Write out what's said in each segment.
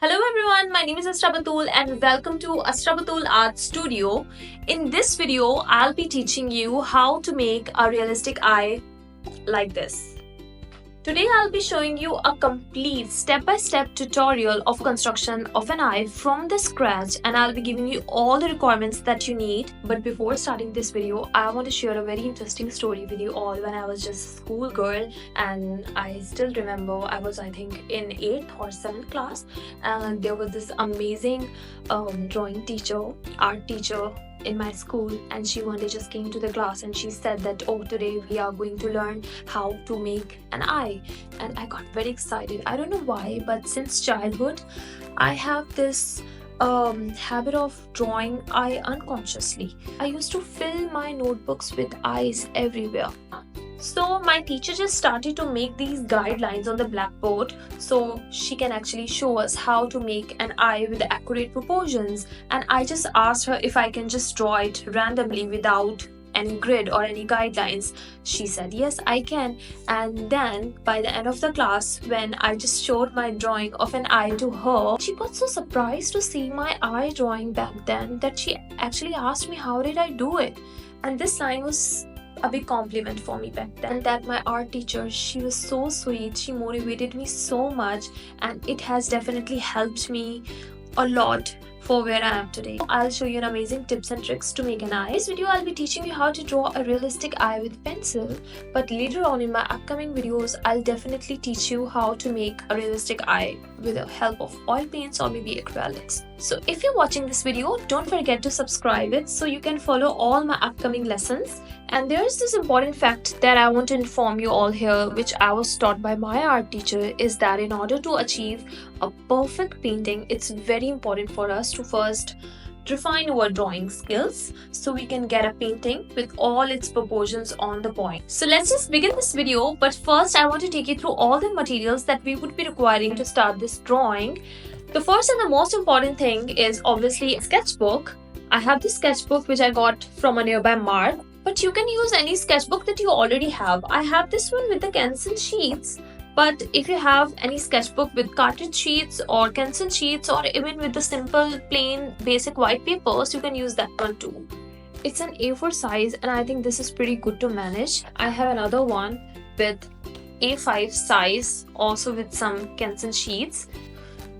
Hello everyone, my name is Astra Batul and welcome to Astra Batul Art Studio. In this video, I'll be teaching you how to make a realistic eye like this. Today I'll be showing you a complete step-by-step tutorial of construction of an eye from the scratch, and I'll be giving you all the requirements that you need. But before starting this video, I want to share a very interesting story with you all. When I was just a school girl, and I still remember I was, I think, in 8th or 7th class, and there was this amazing drawing teacher, art teacher in my school, and she one day just came to the class and she said that, oh, today we are going to learn how to make an eye. And I got very excited. I don't know why, but since childhood I have this habit of drawing eye unconsciously. I used to fill my notebooks with eyes everywhere. So my teacher just started to make these guidelines on the blackboard so she can actually show us how to make an eye with accurate proportions. And I just asked her if I can just draw it randomly without any grid or any guidelines. She said yes, I can. And then by the end of the class, when I just showed my drawing of an eye to her, she got so surprised to see my eye drawing back then that she actually asked me how did I do it. And this line was a big compliment for me back then. And that my art teacher, she was so sweet, she motivated me so much, and it has definitely helped me a lot for where I am today. I'll show you an amazing tips and tricks to make an eye. In this video, I'll be teaching you how to draw a realistic eye with pencil, but later on in my upcoming videos, I'll definitely teach you how to make a realistic eye with the help of oil paints or maybe acrylics. So if you're watching this video, don't forget to subscribe it so you can follow all my upcoming lessons. And there's this important fact that I want to inform you all here, which I was taught by my art teacher, is that in order to achieve a perfect painting, it's very important for us to first refine our drawing skills so we can get a painting with all its proportions on the point. So let's just begin this video, but first I want to take you through all the materials that we would be requiring to start this drawing. The first and the most important thing is obviously a sketchbook. I have this sketchbook which I got from a nearby mart, but you can use any sketchbook that you already have. I have this one with the Canson sheets, but if you have any sketchbook with cartridge sheets or Canson sheets or even with the simple plain basic white papers, you can use that one too. It's an A4 size and I think this is pretty good to manage. I have another one with A5 size also with some Canson sheets.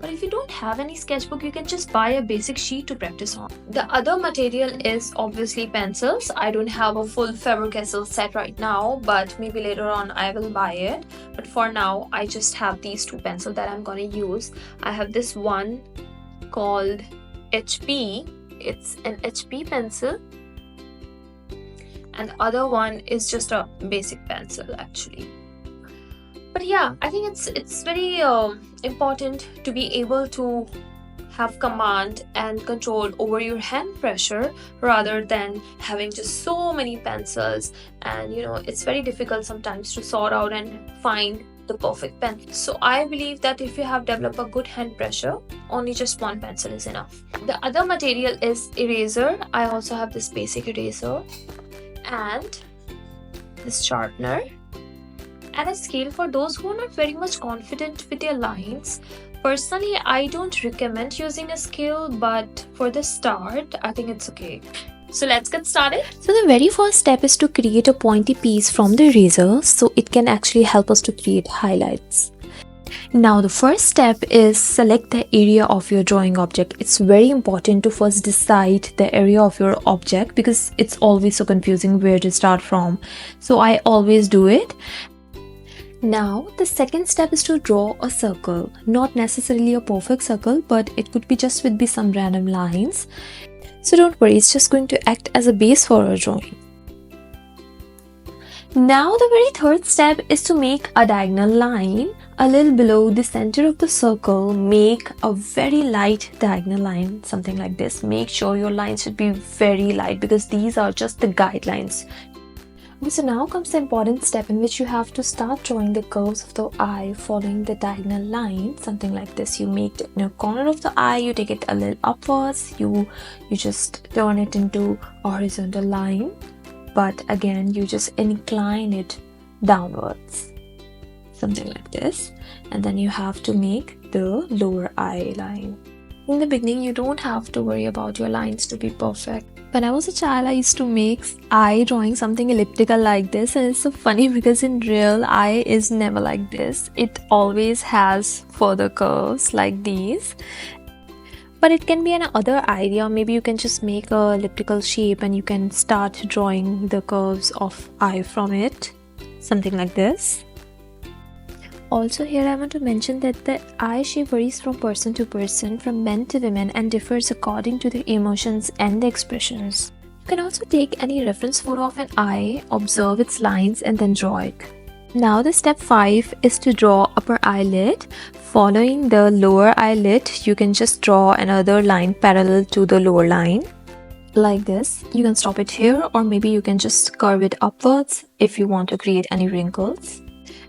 But if you don't have any sketchbook, you can just buy a basic sheet to practice on. The other material is obviously pencils. I don't have a full Faber-Castell set right now, but maybe later on I will buy it. But for now, I just have these two pencils that I'm going to use. I have this one called HP. It's an HP pencil. And the other one is just a basic pencil actually. But yeah, I think it's very important to be able to have command and control over your hand pressure rather than having just so many pencils, and it's very difficult sometimes to sort out and find the perfect pen. So I believe that if you have developed a good hand pressure, only just one pencil is enough. The other material is eraser. I also have this basic eraser and this sharpener and a scale for those who are not very much confident with their lines. Personally, I don't recommend using a scale, but for the start, I think it's okay. So let's get started. So the very first step is to create a pointy piece from the eraser so it can actually help us to create highlights. Now the first step is select the area of your drawing object. It's very important to first decide the area of your object because it's always so confusing where to start from. So I always do it. Now the second step is to draw a circle, not necessarily a perfect circle, but it could be just with some random lines. So don't worry, it's just going to act as a base for our drawing. Now the very third step is to make a diagonal line a little below the center of the circle. Make a very light diagonal line, something like this. Make sure your lines should be very light because these are just the guidelines. So now comes the important step in which you have to start drawing the curves of the eye following the diagonal line, something like this. You make the inner corner of the eye, you take it a little upwards, you just turn it into a horizontal line, but again you just incline it downwards, something like this. And then you have to make the lower eye line. In the beginning, you don't have to worry about your lines to be perfect. When I was a child, I used to make eye drawing something elliptical like this, and it's so funny because in real, eye is never like this. It always has further curves like these. But it can be another idea. Maybe you can just make a elliptical shape and you can start drawing the curves of eye from it. Something like this. Also here I want to mention that the eye shape varies from person to person, from men to women, and differs according to their emotions and the expressions. You can also take any reference photo of an eye, observe its lines, and then draw it. Now the step 5 is to draw upper eyelid. Following the lower eyelid, you can just draw another line parallel to the lower line. Like this. You can stop it here, or maybe you can just curve it upwards if you want to create any wrinkles.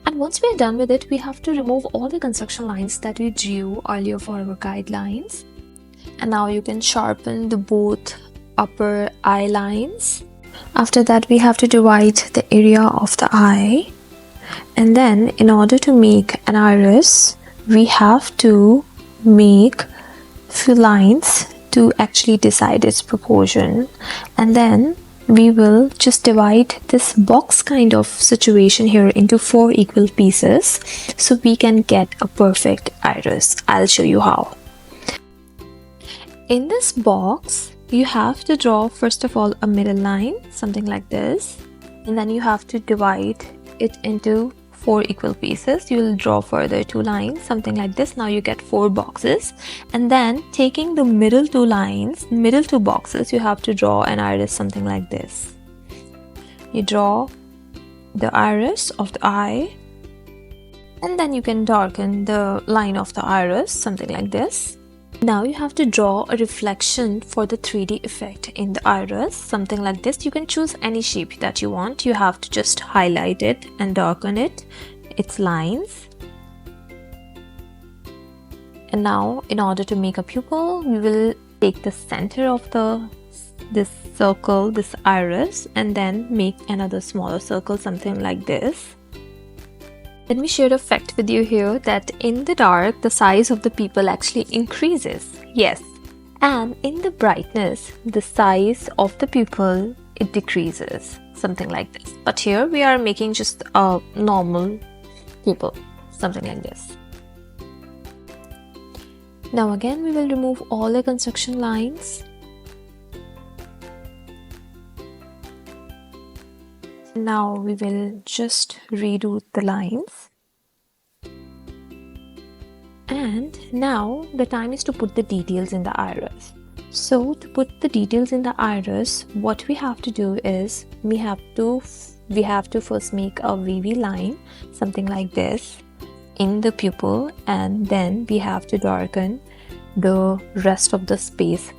And once we're done with it, we have to remove all the construction lines that we drew earlier for our guidelines. And now you can sharpen the both upper eye lines. After that, we have to divide the area of the eye. And then in order to make an iris, we have to make few lines to actually decide its proportion. And then we will just divide this box kind of situation here into 4 equal pieces so we can get a perfect iris. I'll show you how. In this box, you have to draw first of all a middle line, something like this, and then you have to divide it into 4 equal pieces. You will draw further 2 lines, something like this. Now you get 4 boxes, and then taking the middle 2 lines, middle 2 boxes, you have to draw an iris, something like this. You draw the iris of the eye, and then you can darken the line of the iris, something like this. Now you have to draw a reflection for the 3D effect in the iris, something like this. You can choose any shape that you want. You have to just highlight it and darken its lines. And now in order to make a pupil, we will take the center of this circle, this iris, and then make another smaller circle, something like this. Let me share a fact with you here that in the dark, the size of the pupil actually increases. Yes. And in the brightness, the size of the pupil, it decreases. Something like this. But here we are making just a normal pupil. Something like this. Now again, we will remove all the construction lines. Now we will just redo the lines. And now the time is to put the details in the iris. So to put the details in the iris, what we have to do is we have to first make a wavy line, something like this, in the pupil, and then we have to darken the rest of the space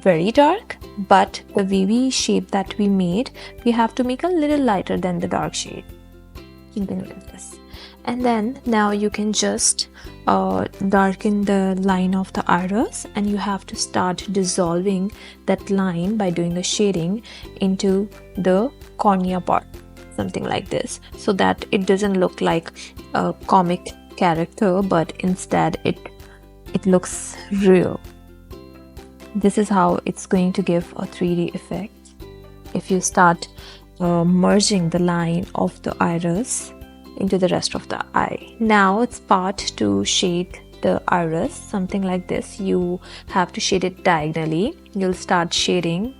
very dark, but the wavy shape that we made, we have to make a little lighter than the dark shade, something like this. And then now you can just darken the line of the iris, and you have to start dissolving that line by doing a shading into the cornea part, something like this, so that it doesn't look like a comic character, but instead it looks real. This is how it's going to give a 3D effect if you start merging the line of the iris into the rest of the eye. Now it's part to shade the iris, something like this. You have to shade it diagonally. You'll start shading.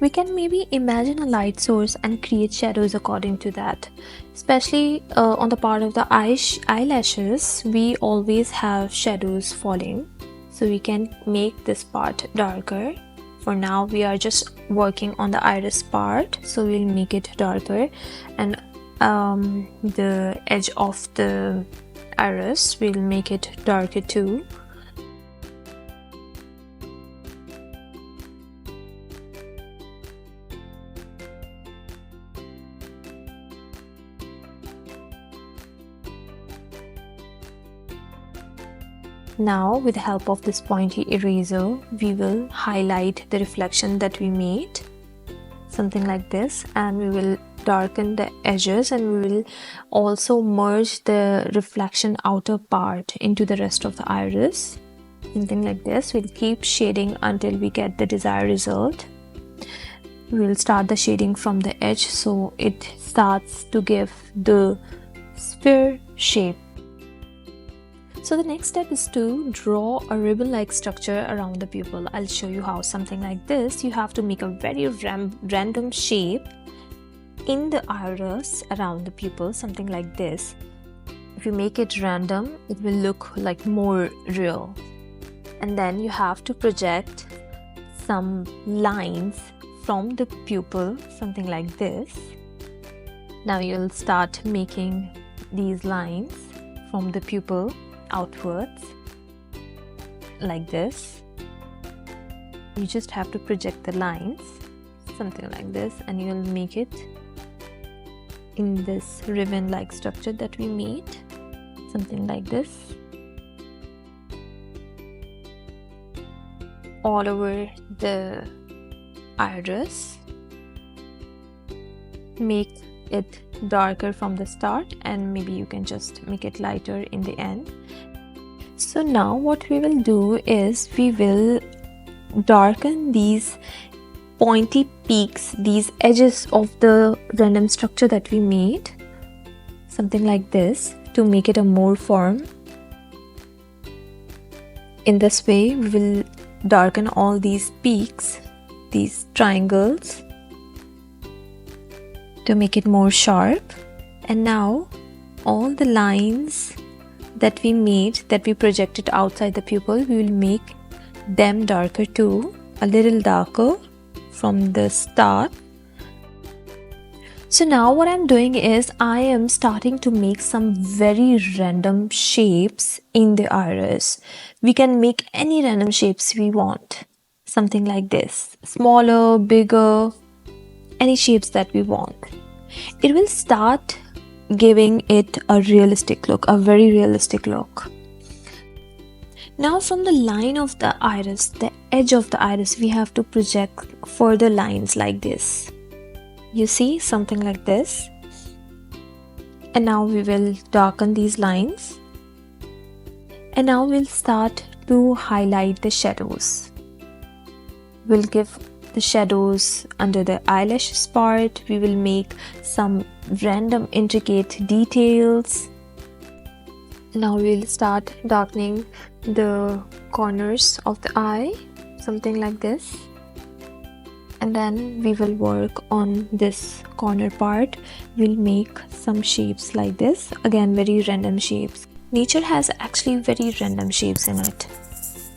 We can maybe imagine a light source and create shadows according to that. Especially on the part of the eyelashes, we always have shadows falling. So we can make this part darker. For now, we are just working on the iris part, so we'll make it darker. And the edge of the iris, we'll make it darker too. Now with the help of this pointy eraser, we will highlight the reflection that we made, something like this, and we will darken the edges, and we will also merge the reflection outer part into the rest of the iris. Something like this. We'll keep shading until we get the desired result. We'll start the shading from the edge so it starts to give the sphere shape. So the next step is to draw a ribbon-like structure around the pupil. I'll show you how. Something like this. You have to make a very random shape in the iris around the pupil, something like this. If you make it random, it will look like more real. And then you have to project some lines from the pupil, something like this. Now you'll start making these lines from the pupil outwards, like this. You just have to project the lines, something like this, and you'll make it in this ribbon-like structure that we made, something like this, all over the iris. Make it darker from the start, and maybe you can just make it lighter in the end. So now what we will do is we will darken these pointy peaks, these edges of the random structure that we made, something like this, to make it a more form. In this way we will darken all these peaks, these triangles, to make it more sharp. And now all the lines that we made, that we projected outside the pupil, we will make them darker too, a little darker from the start. So now what I'm doing is I am starting to make some very random shapes in the iris. We can make any random shapes we want, something like this, smaller, bigger, any shapes that we want. It will start giving it a realistic look, a very realistic look. Now from the line of the iris, the edge of the iris, we have to project further lines like this. You see, something like this. And now we will darken these lines. And now we'll start to highlight the shadows. We'll give the shadows under the eyelashes part. We will make some random intricate details. Now we'll start darkening the corners of the eye, something like this. And then we will work on this corner part. We'll make some shapes like this, again very random shapes. Nature has actually very random shapes in it,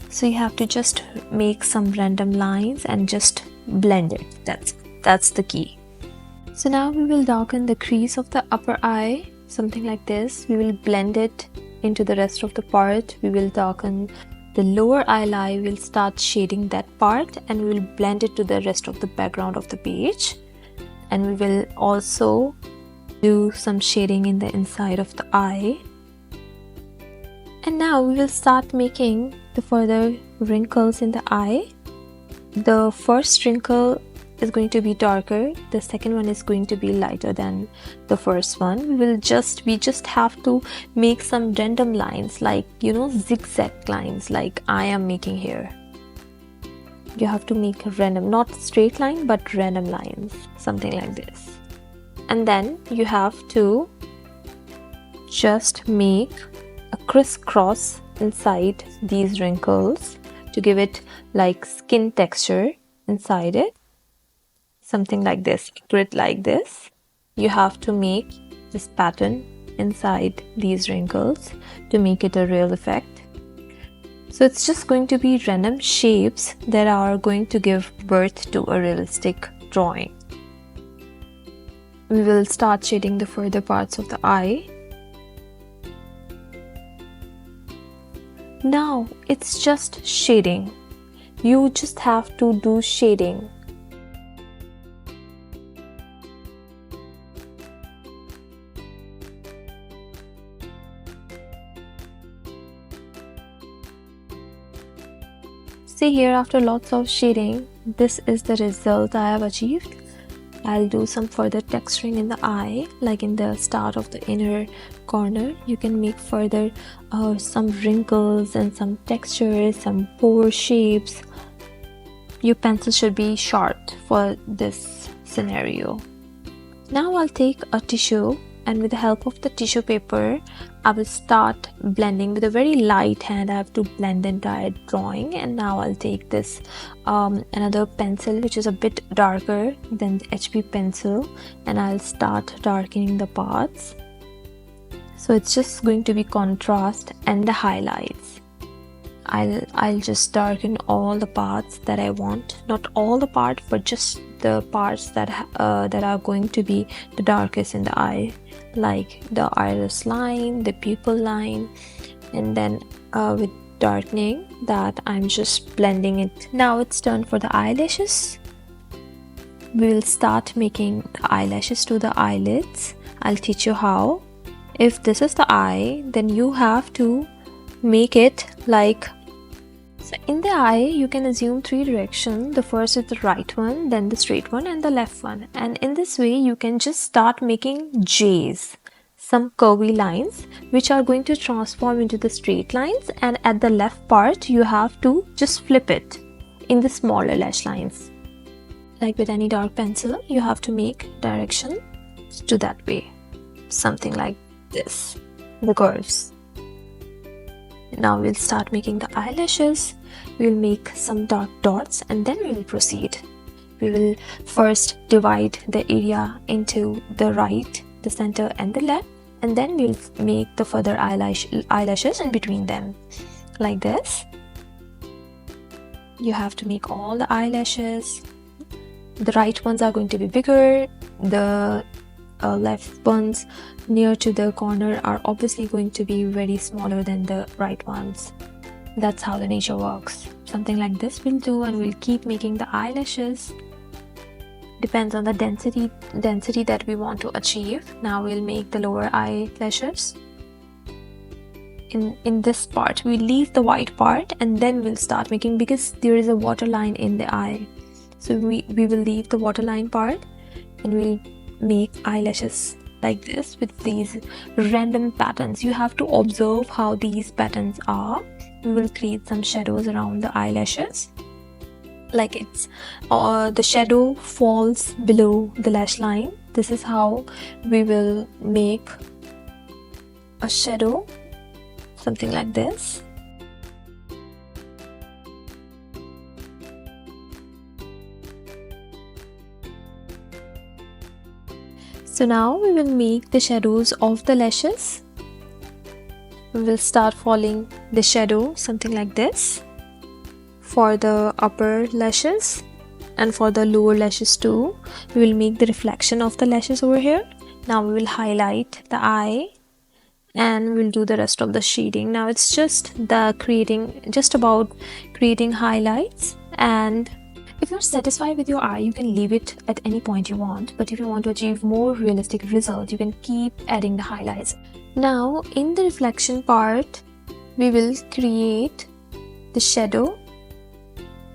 so you have to just make some random lines and just blend it. That's the key. So now we will darken the crease of the upper eye, something like this. We will blend it into the rest of the part. We will darken the lower eyelid. We'll start shading that part, and we will blend it to the rest of the background of the page. And we will also do some shading in the inside of the eye. And now we will start making the further wrinkles in the eye. The first wrinkle is going to be darker, the second one is going to be lighter than the first one. We just have to make some random lines, like, you know, zigzag lines like I am making here. You have to make a random, not straight line, but random lines, something like this. And then you have to just make a crisscross inside these wrinkles to give it like skin texture inside it, something like this, grid like this. You have to make this pattern inside these wrinkles to make it a real effect. So it's just going to be random shapes that are going to give birth to a realistic drawing. We will start shading the further parts of the eye. Now it's just shading. You just have to do shading. See here, after lots of shading, this is the result I have achieved. I'll do some further texturing in the eye, like in the start of the inner corner. You can make further some wrinkles and some textures, some pore shapes. Your pencil should be sharp for this scenario. Now I'll take a tissue, and with the help of the tissue paper, I will start blending with a very light hand. I have to blend the entire drawing. And now I'll take this another pencil which is a bit darker than the HB pencil, and I'll start darkening the parts. So it's just going to be contrast and the highlights. I'll just darken all the parts that I want, not all the parts, but just the parts that are going to be the darkest in the eye, like the iris line, the pupil line, and then with darkening that, I'm just blending it. Now it's turn for the eyelashes. We'll start making the eyelashes to the eyelids. I'll teach you how. If this is the eye, then you have to make it like, so in the eye you can assume 3 directions. The first is the right one, then the straight one, and the left one. And in this way you can just start making J's, some curvy lines which are going to transform into the straight lines, and at the left part you have to just flip it in the smaller lash lines. Like with any dark pencil, you have to make direction to that way, something like this, the curves. Now we'll start making the eyelashes. We'll make some dark dots and then we will proceed. We will first divide the area into the right, the center and the left, and then we'll make the further eyelashes in between them, like this. You have to make all the eyelashes. The right ones are going to be bigger, the left ones near to the corner are obviously going to be very smaller than the right ones. That's how the nature works. Something like this we'll do, and we'll keep making the eyelashes. Depends on the density that we want to achieve. Now we'll make the lower eyelashes. In this part we'll leave the white part and then we'll start making, because there is a waterline in the eye, so we will leave the waterline part and we'll make eyelashes like this with these random patterns. You have to observe how these patterns are. We will create some shadows around the eyelashes, like it's the shadow falls below the lash line. This is how we will make a shadow, something like this. So now we will make the shadows of the lashes. We will start following the shadow, something like this, for the upper lashes, and for the lower lashes too. We will make the reflection of the lashes over here. Now we will highlight the eye and we'll do the rest of the shading. Now it's just about creating highlights, and if you're satisfied with your eye, you can leave it at any point you want. But if you want to achieve more realistic results, you can keep adding the highlights. Now in the reflection part, we will create the shadow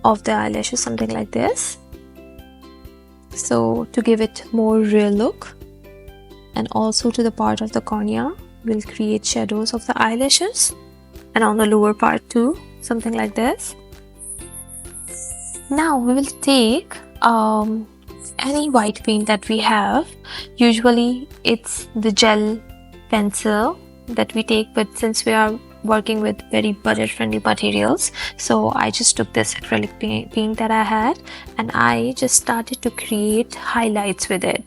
of the eyelashes, something like this. So to give it more real look, and also to the part of the cornea, we'll create shadows of the eyelashes, and on the lower part too, something like this. Now we will take any white paint that we have. Usually it's the gel pencil that we take, but since we are working with very budget friendly materials, so I just took this acrylic paint that I had and I just started to create highlights with it.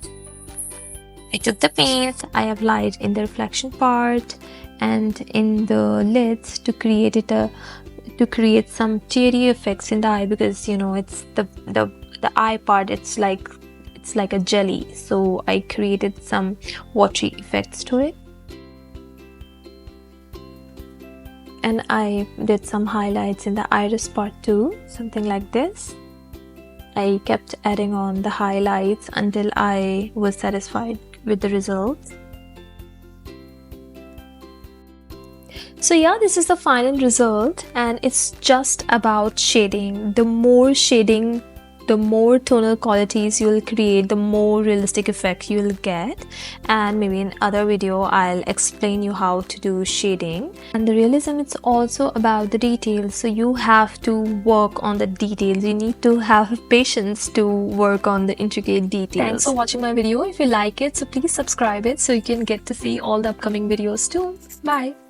I took the paint, I applied in the reflection part and in the lids to create some teary effects in the eye, because you know it's the eye part, it's like a jelly, so I created some watery effects to it. And I did some highlights in the iris part too, something like this. I kept adding on the highlights until I was satisfied with the results. So yeah, this is the final result, and it's just about shading. The more shading the more tonal qualities you'll create, the more realistic effect you'll get. And maybe in other video I'll explain you how to do shading. And the realism, it's also about the details, so you have to work on the details. You need to have patience to work on the intricate details. Thanks for watching my video. If you like it, so please subscribe it so you can get to see all the upcoming videos too. Bye.